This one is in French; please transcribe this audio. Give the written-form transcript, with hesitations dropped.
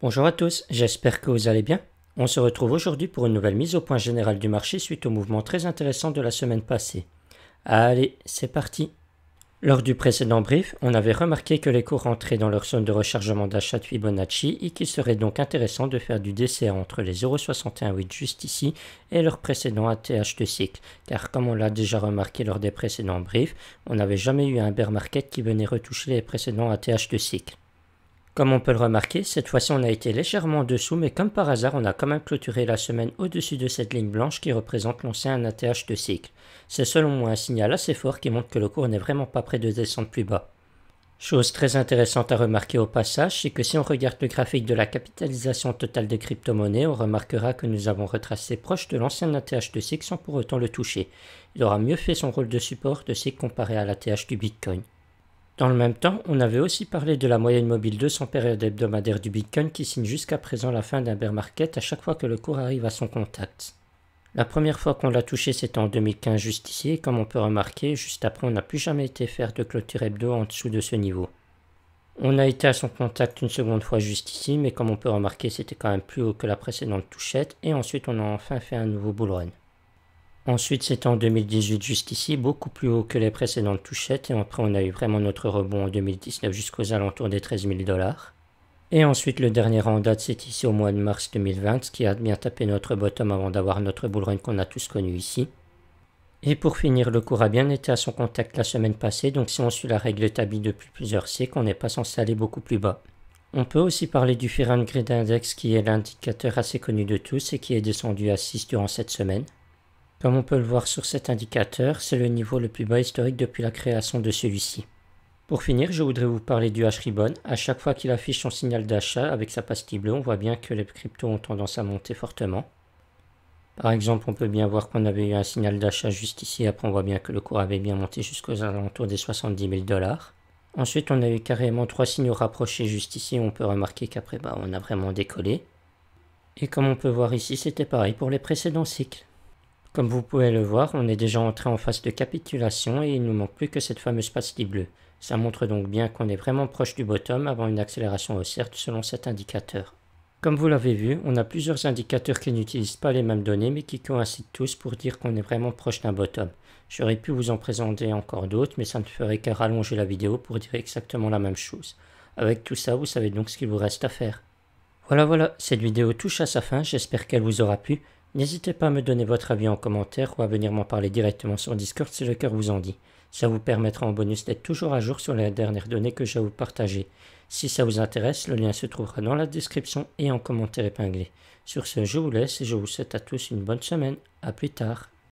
Bonjour à tous, j'espère que vous allez bien. On se retrouve aujourd'hui pour une nouvelle mise au point générale du marché suite au mouvement très intéressant de la semaine passée. Allez, c'est parti. Lors du précédent brief, on avait remarqué que les cours rentraient dans leur zone de rechargement d'achat de Fibonacci et qu'il serait donc intéressant de faire du DCA entre les 0,618 juste ici et leur précédent ATH de cycle, car comme on l'a déjà remarqué lors des précédents briefs, on n'avait jamais eu un bear market qui venait retoucher les précédents ATH de cycle. Comme on peut le remarquer, cette fois-ci on a été légèrement en dessous, mais comme par hasard on a quand même clôturé la semaine au-dessus de cette ligne blanche qui représente l'ancien ATH de cycle. C'est selon moi un signal assez fort qui montre que le cours n'est vraiment pas prêt de descendre plus bas. Chose très intéressante à remarquer au passage, c'est que si on regarde le graphique de la capitalisation totale des crypto-monnaies, on remarquera que nous avons retracé proche de l'ancien ATH de cycle sans pour autant le toucher. Il aura mieux fait son rôle de support de cycle comparé à l'ATH du Bitcoin. Dans le même temps, on avait aussi parlé de la moyenne mobile 200 période hebdomadaire du Bitcoin qui signe jusqu'à présent la fin d'un bear market à chaque fois que le cours arrive à son contact. La première fois qu'on l'a touché c'était en 2015 juste ici et comme on peut remarquer, juste après on n'a plus jamais été faire de clôture hebdo en dessous de ce niveau. On a été à son contact une seconde fois juste ici mais comme on peut remarquer c'était quand même plus haut que la précédente touchette et ensuite on a enfin fait un nouveau bull run. Ensuite, c'était en 2018 juste ici, beaucoup plus haut que les précédentes touchettes. Et après, on a eu vraiment notre rebond en 2019 jusqu'aux alentours des 13 000 $. Et ensuite, le dernier en date, c'est ici au mois de mars 2020, ce qui a bien tapé notre bottom avant d'avoir notre bull run qu'on a tous connu ici. Et pour finir, le cours a bien été à son contact la semaine passée, donc si on suit la règle établie depuis plusieurs cycles, on n'est pas censé aller beaucoup plus bas. On peut aussi parler du Fear and Greed Index qui est l'indicateur assez connu de tous et qui est descendu à 6 durant cette semaine. Comme on peut le voir sur cet indicateur, c'est le niveau le plus bas historique depuis la création de celui-ci. Pour finir, je voudrais vous parler du H-Ribbon. À chaque fois qu'il affiche son signal d'achat avec sa pastille bleue, on voit bien que les cryptos ont tendance à monter fortement. Par exemple, on peut bien voir qu'on avait eu un signal d'achat juste ici, après on voit bien que le cours avait bien monté jusqu'aux alentours des 70 000 $. Ensuite, on a eu carrément 3 signaux rapprochés juste ici, on peut remarquer qu'après, on a vraiment décollé. Et comme on peut voir ici, c'était pareil pour les précédents cycles. Comme vous pouvez le voir, on est déjà entré en phase de capitulation et il ne nous manque plus que cette fameuse pastille bleue. Ça montre donc bien qu'on est vraiment proche du bottom avant une accélération haussière selon cet indicateur. Comme vous l'avez vu, on a plusieurs indicateurs qui n'utilisent pas les mêmes données mais qui coïncident tous pour dire qu'on est vraiment proche d'un bottom. J'aurais pu vous en présenter encore d'autres mais ça ne ferait qu'à rallonger la vidéo pour dire exactement la même chose. Avec tout ça, vous savez donc ce qu'il vous reste à faire. Voilà, cette vidéo touche à sa fin, j'espère qu'elle vous aura plu. N'hésitez pas à me donner votre avis en commentaire ou à venir m'en parler directement sur Discord si le cœur vous en dit. Ça vous permettra en bonus d'être toujours à jour sur les dernières données que je vais vous partager. Si ça vous intéresse, le lien se trouvera dans la description et en commentaire épinglé. Sur ce, je vous laisse et je vous souhaite à tous une bonne semaine. A plus tard.